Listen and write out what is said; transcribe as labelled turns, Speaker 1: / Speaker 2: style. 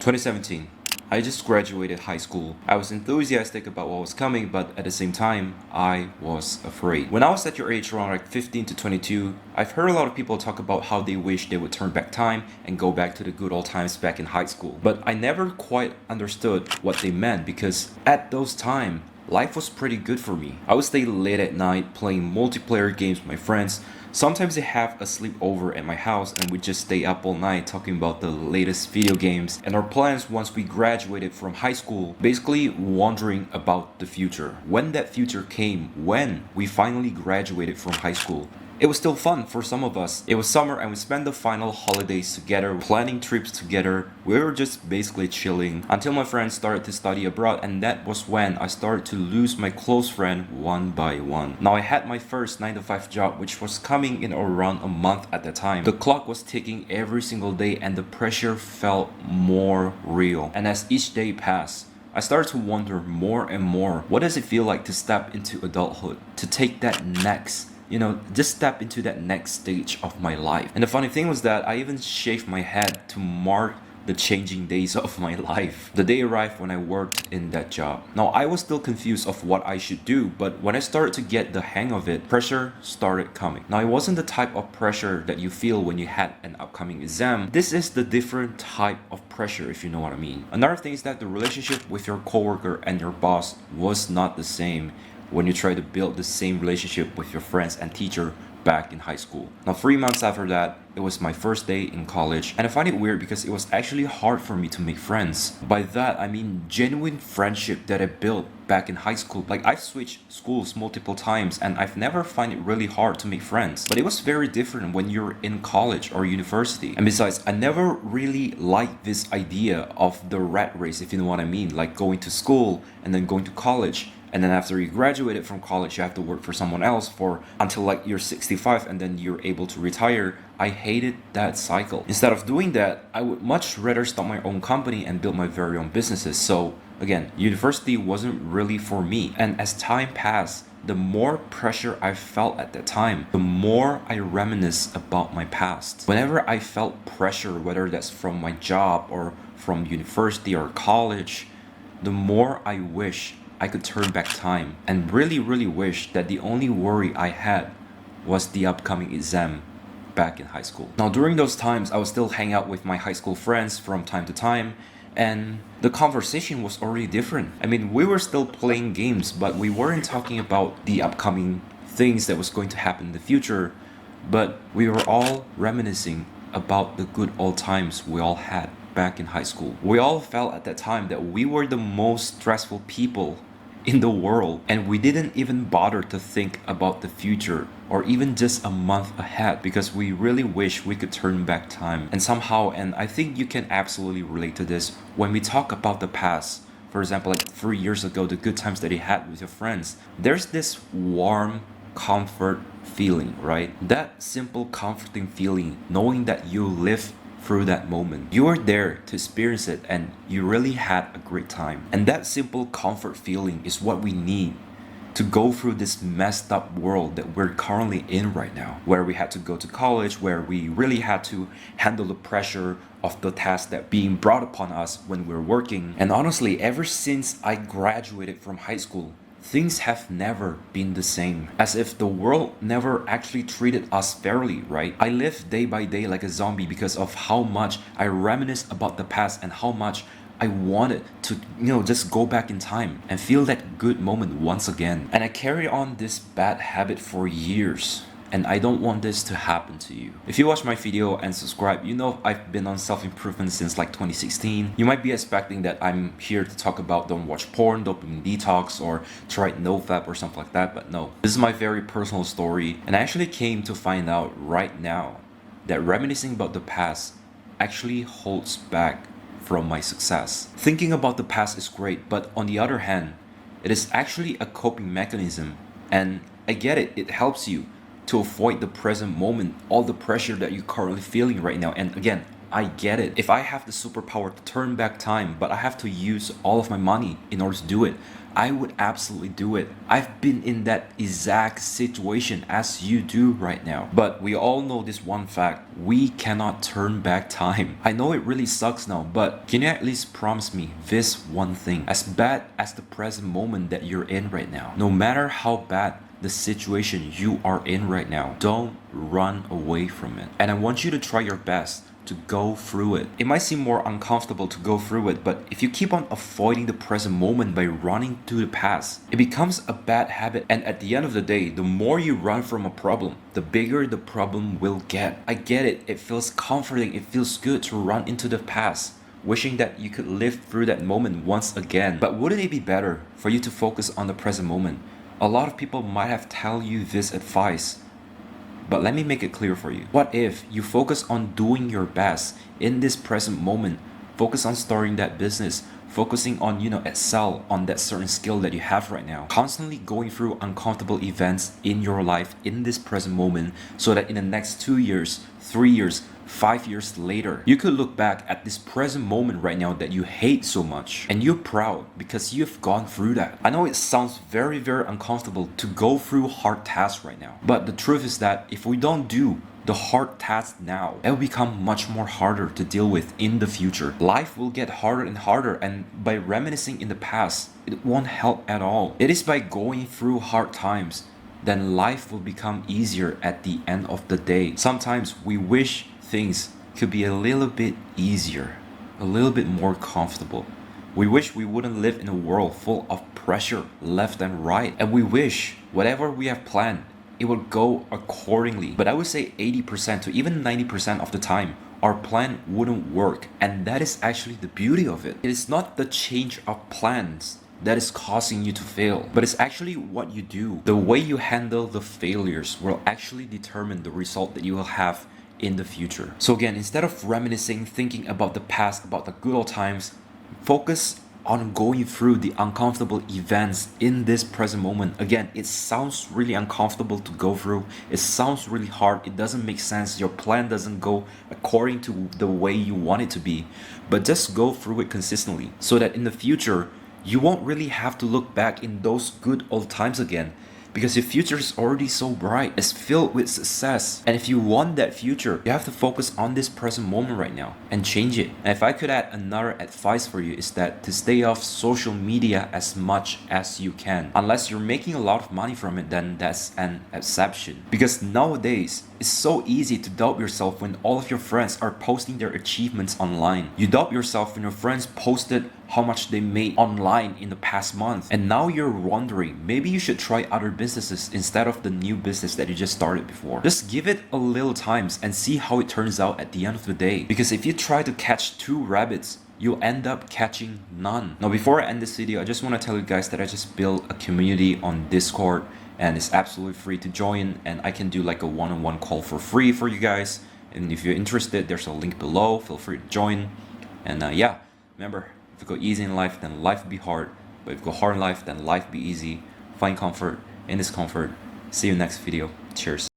Speaker 1: 2017. I just graduated high school. I was enthusiastic about what was coming, but at the same time, I was afraid. When I was at your age, around like 15 to 22, I've heard a lot of people talk about how they wish they would turn back time and go back to the good old times back in high school. But I never quite understood what they meant because at those times, life was pretty good for me. I would stay late at night playing multiplayer games with my friends. Sometimes they have a sleepover at my house and we just stay up all night talking about the latest video games and our plans once we graduated from high school, basically wondering about the future. When that future came, when we finally graduated from high school, it was still fun for some of us. It was summer and we spent the final holidays together, planning trips together. We were just basically chilling until my friends started to study abroad, and that was when I started to lose my close friend one by one. Now I had my first 9 to 5 job which was coming in around a month at the time. The clock was ticking every single day and the pressure felt more real. And as each day passed, I started to wonder more and more, what does it feel like to step into adulthood? To take that next just step into that next stage of my life. And the funny thing was that I even shaved my head to mark the changing days of my life. The day arrived when I worked in that job. Now I was still confused of what I should do, but when I started to get the hang of it, pressure started coming. Now it wasn't the type of pressure that you feel when you had an upcoming exam. This is the different type of pressure, if you know what I mean. Another thing is that the relationship with your coworker and your boss was not the same when you try to build the same relationship with your friends and teacher back in high school. Now 3 months after that, it was my first day in college, and I find it weird because it was actually hard for me to make friends. By that I mean genuine friendship that I built back in high school. Like I've switched schools multiple times and I've never find it really hard to make friends. But it was very different when you're in college or university. And besides, I never really liked this idea of the rat race, if you know what I mean, like going to school and then going to college. And then after you graduated from college, you have to work for someone else for until like you're 65 and then you're able to retire. I hated that cycle. Instead of doing that, I would much rather start my own company and build my very own businesses. So again, university wasn't really for me. And as time passed, the more pressure I felt at that time, the more I reminisce about my past. Whenever I felt pressure, whether that's from my job or from university or college, the more I wish I could turn back time and really wish that the only worry I had was the upcoming exam back in high school. Now during those times, I would still hang out with my high school friends from time to time, and the conversation was already different. I mean, we were still playing games, but we weren't talking about the upcoming things that was going to happen in the future, but we were all reminiscing about the good old times we all had back in high school. We all felt at that time that we were the most stressful people in the world, and we didn't even bother to think about the future or even just a month ahead because we really wish we could turn back time. And somehow, and I think you can absolutely relate to this, when we talk about the past, for example, like 3 years ago, the good times that you had with your friends, there's this warm comfort feeling, right? That simple comforting feeling, knowing that you live through that moment. You were there to experience it and you really had a great time. And that simple comfort feeling is what we need to go through this messed up world that we're currently in right now, where we had to go to college, where we really had to handle the pressure of the task that being brought upon us when we're working. And honestly, ever since I graduated from high school, things have never been the same. As if the world never actually treated us fairly, right? I live day by day like a zombie because of how much I reminisce about the past and how much I wanted to, just go back in time and feel that good moment once again. And I carry on this bad habit for years. And I don't want this to happen to you. If you watch my video and subscribe, you know I've been on self-improvement since like 2016. You might be expecting that I'm here to talk about don't watch porn, dopamine detox, or try NoFap or something like that, but no. This is my very personal story, and I actually came to find out right now that reminiscing about the past actually holds back from my success. Thinking about the past is great, but on the other hand, it is actually a coping mechanism, and I get it, it helps you to avoid the present moment, all the pressure that you're currently feeling right now. And again, I get it. If I have the superpower to turn back time, but I have to use all of my money in order to do it, I would absolutely do it. I've been in that exact situation as you do right now. But we all know this one fact: we cannot turn back time. I know it really sucks now, but can you at least promise me this one thing? As bad as the present moment that you're in right now, no matter how bad the situation you are in right now, don't run away from it. And I want you to try your best to go through it. It might seem more uncomfortable to go through it, but if you keep on avoiding the present moment by running to the past, it becomes a bad habit. And at the end of the day, the more you run from a problem, the bigger the problem will get. I get it. It feels comforting. It feels good to run into the past, wishing that you could live through that moment once again. But wouldn't it be better for you to focus on the present moment? A lot of people might have tell you this advice, but let me make it clear for you. What if you focus on doing your best in this present moment? Focus on starting that business, focusing on, excel on that certain skill that you have right now. Constantly going through uncomfortable events in your life in this present moment, so that in the next 2 years, 3 years, 5 years later, you could look back at this present moment right now that you hate so much, and you're proud because you've gone through that. I know it sounds very, very uncomfortable to go through hard tasks right now, but the truth is that if we don't do the hard tasks now, it will become much more harder to deal with in the future. Life will get harder and harder, and by reminiscing in the past, it won't help at all. It is by going through hard times, then life will become easier at the end of the day. Sometimes we wish things could be a little bit easier, a little bit more comfortable. We wish we wouldn't live in a world full of pressure left and right, and we wish whatever we have planned, it would go accordingly. But I would say 80% to even 90% of the time, our plan wouldn't work, and that is actually the beauty of it. It is not the change of plans that is causing you to fail, but it's actually what you do. The way you handle the failures will actually determine the result that you will have in the future. So again, instead of reminiscing, thinking about the past, about the good old times, focus on going through the uncomfortable events in this present moment. Again, it sounds really uncomfortable to go through. It sounds really hard. It doesn't make sense. Your plan doesn't go according to the way you want it to be. But just go through it consistently, so that in the future, you won't really have to look back in those good old times again, because your future is already so bright. It's filled with success. And if you want that future, you have to focus on this present moment right now and change it. And if I could add another advice for you, is that to stay off social media as much as you can. Unless you're making a lot of money from it, then that's an exception. Because nowadays, it's so easy to doubt yourself when all of your friends are posting their achievements online. You doubt yourself when your friends posted how much they made online in the past month. And now you're wondering, maybe you should try other businesses instead of the new business that you just started before. Just give it a little time and see how it turns out at the end of the day. Because if you try to catch 2 rabbits, you'll end up catching none. Now, before I end this video, I just want to tell you guys that I just built a community on Discord, and it's absolutely free to join, and I can do like a one-on-one call for free for you guys. And if you're interested, there's a link below. Feel free to join. And yeah, remember, if you go easy in life, then life will be hard. But if you go hard in life, then life will be easy. Find comfort in discomfort. See you next video. Cheers.